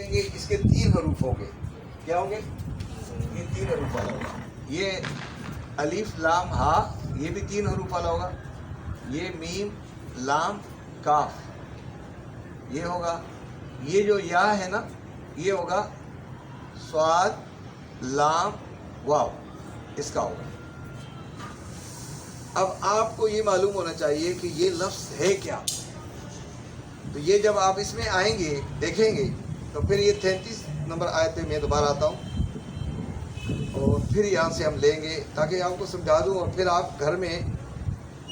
دیکھیں گے اس کے 3 حروف ہوں گے. کیا ہوں گے؟ یہ 3 حروف والا ہوگا. یہ الف لام ہا یہ بھی 3 حروف والا ہوگا. یہ میم لام کاف یہ ہوگا. یہ جو یا ہے نا یہ ہوگا صاد لام واو اس کا ہوگا. اب آپ کو یہ معلوم ہونا چاہیے کہ یہ لفظ ہے کیا. تو یہ جب آپ اس میں آئیں گے دیکھیں گے تو پھر یہ 33 نمبر آیت میں دوبارہ آتا ہوں اور پھر یہاں سے ہم لیں گے تاکہ آپ کو سمجھا دوں اور پھر آپ گھر میں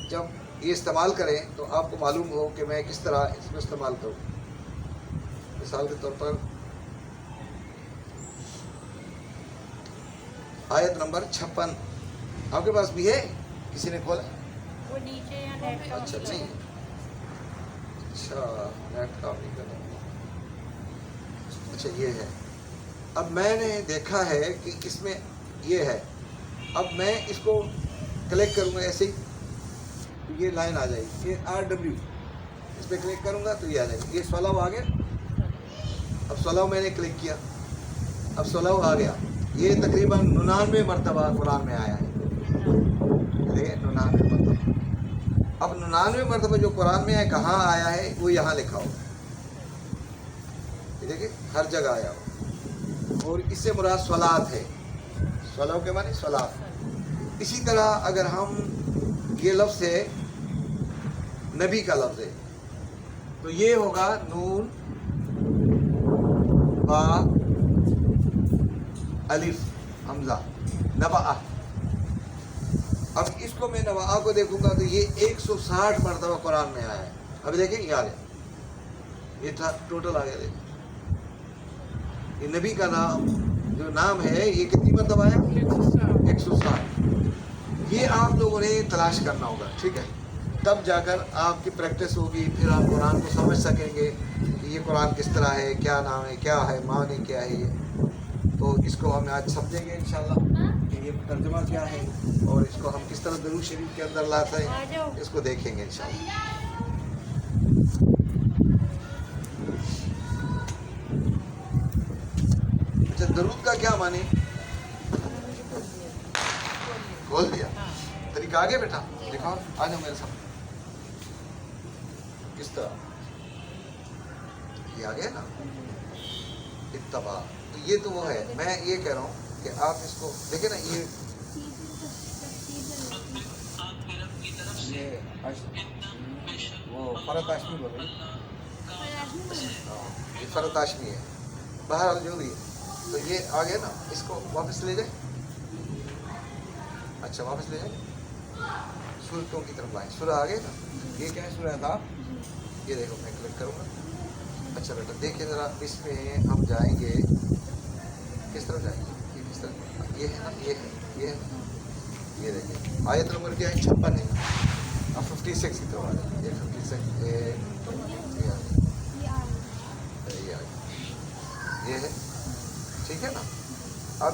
جب یہ استعمال کریں تو آپ کو معلوم ہو کہ میں کس طرح اس کو استعمال کروں. مثال کے طور پر آیت نمبر 56 آپ کے پاس بھی ہے؟ کسی نے کھولا؟ وہ نیچے یا نیٹ کا اچھا نہیں. اچھا نیٹ کام نہیں کرنا. اچھا یہ ہے. اب میں نے دیکھا ہے کہ اس میں یہ ہے. اب میں اس کو کلک کروں گا ایسے ہی تو یہ لائن آ جائے گی. یہ RW اس پہ کلک کروں گا تو یہ آ جائے گی. یہ 16 آ گیا. اب 16 میں نے کلک کیا اب 16 آ گیا. یہ تقریباً 99 مرتبہ قرآن میں آیا ہے. دیکھیں 99 مرتبہ. اب 99 مرتبہ جو قرآن میں ہے کہاں آیا ہے وہ یہاں لکھا ہو. دیکھیں ہر جگہ آیا ہو اور اس سے مراد صلات ہے. صلاح کے معنی صلات. اسی طرح اگر ہم یہ لفظ ہے نبی کا لفظ ہے تو یہ ہوگا نون با الف حمزہ نبأ. اب اس کو میں نبأ کو دیکھوں گا تو یہ 160 مرتبہ قرآن میں آیا ہے. اب دیکھیں یہ آ گیا. یہ تھا ٹوٹل آ گیا. دیکھیں یہ نبی کا نام جو نام ہے یہ کتنی مرتبہ آیا؟ 160. یہ آپ لوگوں نے تلاش کرنا ہوگا. ٹھیک ہے تب جا کر آپ کی پریکٹس ہوگی. پھر آپ قرآن کو سمجھ سکیں گے کہ یہ قرآن کس طرح ہے کیا نام ہے کیا ہے معنی کیا ہے. یہ تو اس کو ہم آج سمجھیں گے انشاءاللہ کہ یہ ترجمہ کیا ہے اور اس کو ہم کس طرح درود شریف کے اندر لاتے ہیں اس کو دیکھیں گے انشاءاللہ. اچھا درود کا کیا معنی؟ کھول دیا. طریقہ آگے بیٹا دکھاؤ. آ جاؤ میرے سامنے. کس طرح یہ آگے نا اتباع. تو یہ تو وہ ہے. میں یہ کہہ رہا ہوں کہ آپ اس کو دیکھیں نا. یہ وہ فرت ہاشمی بول رہی یہ فرت ہاشمی ہے. بہرحال جو بھی ہے تو یہ آ گیا نا. اس کو واپس لے جائیں. اچھا واپس لے جائیں. سورتوں کی طرف لائیں. سورہ آ گئے نا. یہ کیا ہے سورہ احزاب. یہ دیکھو میں کلک کروں گا. اچھا بیٹا دیکھیں ذرا اس میں ہم جائیں گے. کس طرف جائیں گے؟ یہ کس طرف یہ ہے نا. یہ ہے یہ ہے یہ دیکھیں آیت نمبر کیا ہے 56 ہے. اب 56 کی طرف آ جائیں. یہ 56 یہ ہے. ٹھیک ہے نا. اب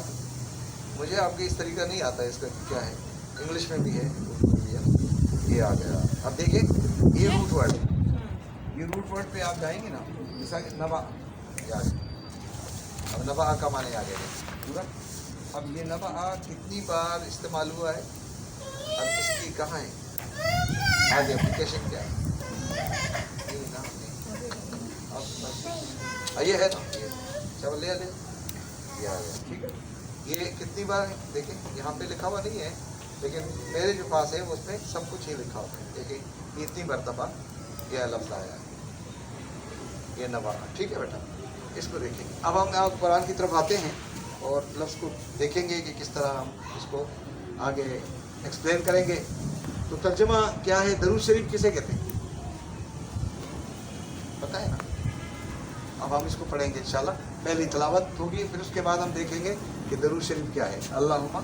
مجھے آپ کے اس طریقہ نہیں آتا ہے. اس کا کیا ہے انگلش میں بھی ہے اردو میں بھی ہے. یہ آ گیا. اب دیکھیں یہ روٹ ورڈ ہے. یہ روٹ ورڈ پہ آپ جائیں گے نا. مثال نبا یہ آ گیا. اب نبا کا معنی آ گیا پورا. اب یہ نبا کتنی بار استعمال ہوا ہے. اب اس کی کہاں ہے آگے اپلیکیشن کیا ہے. اب یہ ہے نا یہ چل لے لے یہ آ گیا. ٹھیک ہے یہ کتنی بار ہے دیکھیں. یہاں پہ لکھا ہوا نہیں ہے لیکن میرے جو پاس ہے اس میں سب کچھ ہی لکھا ہوا ہے. دیکھیں یہ اتنی مرتبہ یہ لفظ آیا ہے. یہ نبا. ٹھیک ہے بیٹا اس کو دیکھیں گے. اب ہم آپ قرآن کی طرف آتے ہیں اور لفظ کو دیکھیں گے کہ کس طرح ہم اس کو آگے ایکسپلین کریں گے. تو ترجمہ کیا ہے؟ درود شریف کسے کہتے ہیں پتہ ہے نا. اب ہم اس کو پڑھیں گے انشاءاللہ. پہلی تلاوت ہوگی پھر اس کے بعد ہم دیکھیں گے کہ درود شریف کیا ہے. اللہم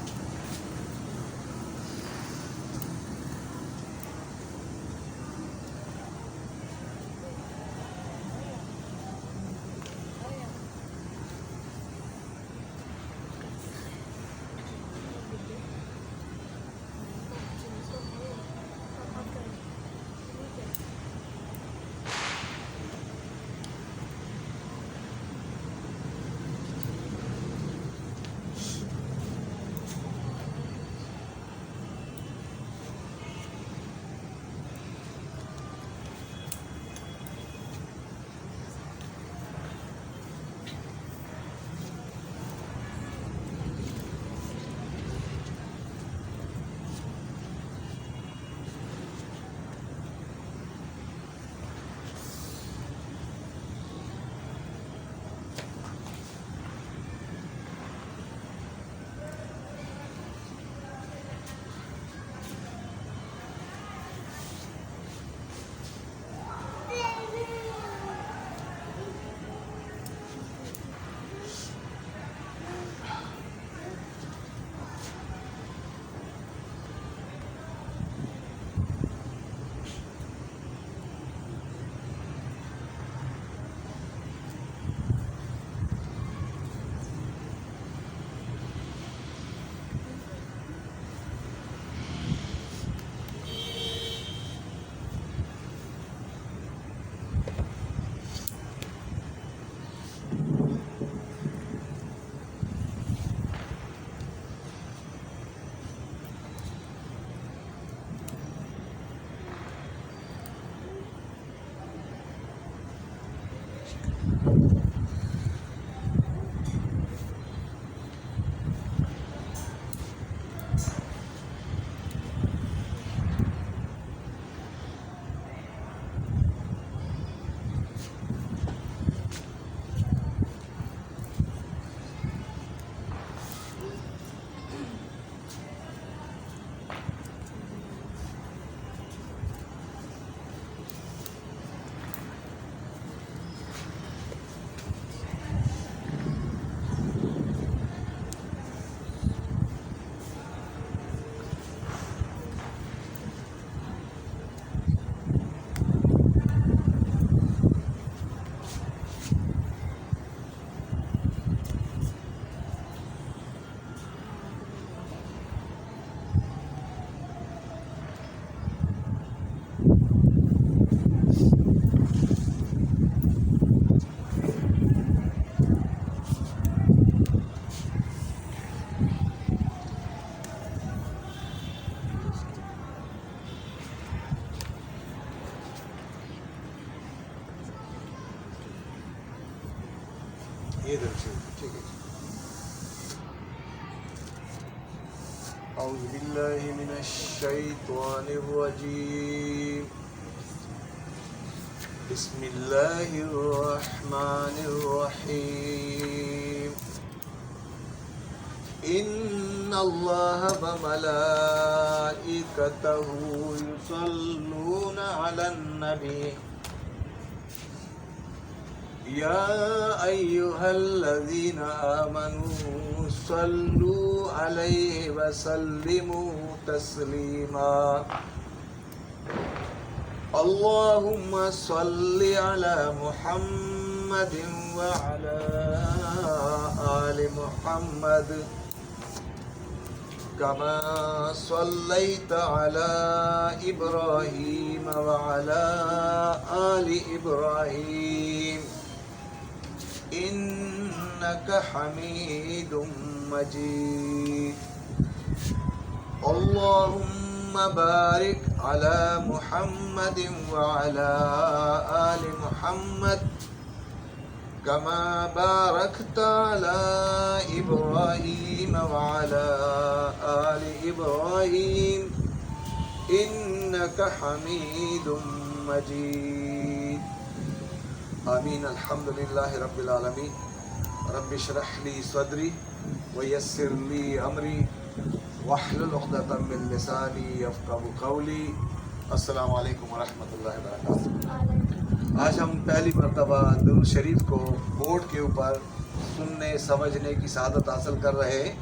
یہ درود شریف ٹھیک ہے. اعوذ باللہ من الشیطان الرجیم. بسم اللہ الرحمن الرحیم. ان اللہ وملائکتہ یصلون علی النبی یا ایہا الذین آمنوا صلوا علیہ وسلموا تسلیما. اللہم صل علی محمد وعلی آل محمد کما صلیت علی ابراہیم وعلی آل ابراہیم انک حمید مجید. اللہم بارک علی محمد وعلی آل محمد کما بارکت علی ابراہیم وعلی آل ابراہیم انک حمید مجید. آمین. الحمدللہ رب العالمین. رب اشرح لی صدری ویسر لی امری واحلل عقدۃ من لسانی یفقہوا قولی. السلام علیکم ورحمۃ اللہ وبرکاتہ. آج ہم پہلی مرتبہ درود شریف کو بورڈ کے اوپر سننے سمجھنے کی سعادت حاصل کر رہے ہیں.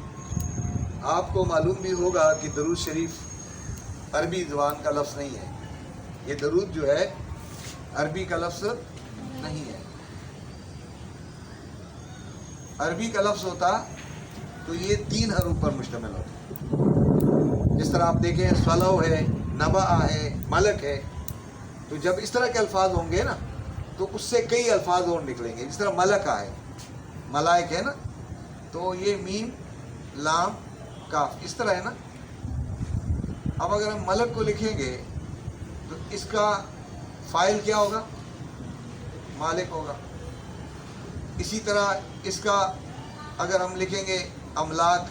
آپ کو معلوم بھی ہوگا کہ درود شریف عربی زبان کا لفظ نہیں ہے. یہ درود جو ہے عربی کا لفظ نہیں ہے. عربی کا لفظ ہوتا تو یہ 3 حروف پر مشتمل ہوتا. جس طرح آپ دیکھیں صلو ہے، نبع ہے، ملک ہے. تو جب اس طرح کے الفاظ ہوں گے نا تو اس سے کئی الفاظ اور نکلیں گے. جس طرح ملکہ ہے، ملائک ہے نا، تو یہ میم لام کاف اس طرح ہے نا. اب اگر ہم ملک کو لکھیں گے تو اس کا فاعل کیا ہوگا؟ مالک ہوگا. اسی طرح اس کا اگر ہم لکھیں گے املاک،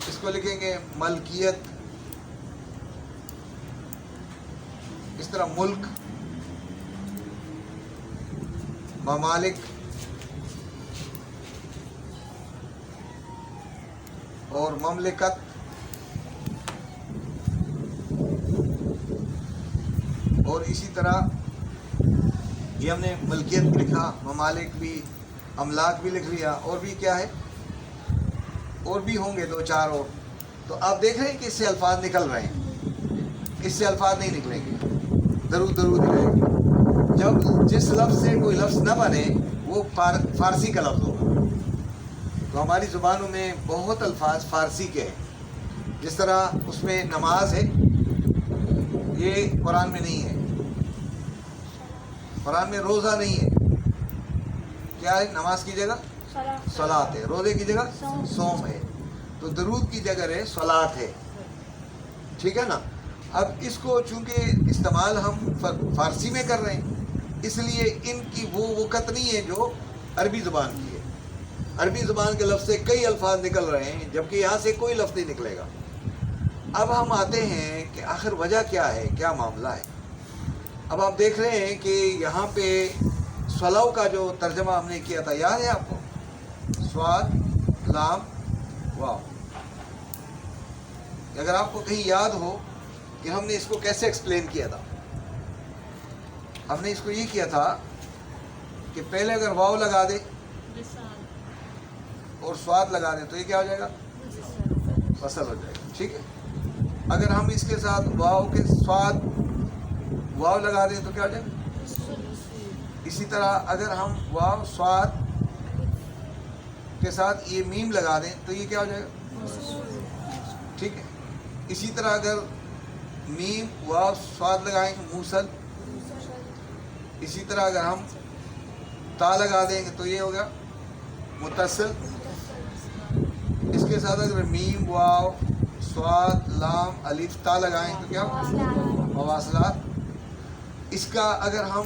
اس کو لکھیں گے ملکیت. اس طرح ملک، ممالک اور مملکت. اور اسی طرح یہ ہم نے ملکیت بھی لکھا، ممالک بھی، املاک بھی لکھ لیا. اور بھی کیا ہے؟ اور بھی ہوں گے 2-4 اور. تو آپ دیکھ رہے ہیں کہ اس سے الفاظ نکل رہے ہیں. اس سے الفاظ نہیں نکلیں گے، درود درود ہی رہے گی. جب جس لفظ سے کوئی لفظ نہ بنے وہ فارسی کا لفظ ہوگا. تو ہماری زبانوں میں بہت الفاظ فارسی کے ہیں. جس طرح اس میں نماز ہے، یہ قرآن میں نہیں ہے. قرآن میں روزہ نہیں ہے. کیا ہے؟ نماز کی جگہ صلاۃ ہے، روزے کی جگہ صوم ہے. تو درود کی جگہ ہے صلاۃ ہے. ٹھیک ہے نا. اب اس کو چونکہ استعمال ہم فارسی میں کر رہے ہیں، اس لیے ان کی وہ وقت نہیں ہے جو عربی زبان کی ہے. عربی زبان کے لفظ سے کئی الفاظ نکل رہے ہیں جبکہ یہاں سے کوئی لفظ نہیں نکلے گا. اب ہم آتے ہیں کہ آخر وجہ کیا ہے، کیا معاملہ ہے. اب آپ دیکھ رہے ہیں کہ یہاں پہ صلو کا جو ترجمہ ہم نے کیا تھا یاد ہے آپ کو؟ صاد لام واو. اگر آپ کو کہیں یاد ہو کہ ہم نے اس کو کیسے ایکسپلین کیا تھا، ہم نے اس کو یہ کیا تھا کہ پہلے اگر واو لگا دے اور سواد لگا دے تو یہ کیا ہو جائے گا؟ فصل ہو جائے گا. ٹھیک ہے. اگر ہم اس کے ساتھ واو کے سواد واو لگا دیں تو کیا ہو جائے گا؟ اسی طرح اگر ہم واو سواد کے ساتھ یہ میم لگا دیں تو یہ کیا ہو جائے گا؟ ٹھیک ہے. اسی طرح اگر میم واو سواد لگائیں گے موصل. اسی طرح اگر ہم تا لگا دیں گے تو یہ ہوگا متصل. اس کے ساتھ اگر میم واو سواد لام الف تا لگائیں تو کیا؟ مواصلات. اس کا اگر ہم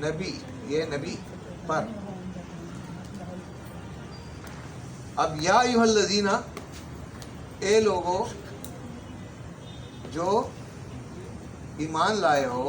نبی، یہ نبی پر. اب یا ایھا الذین، اے لوگوں جو ایمان لائے ہو،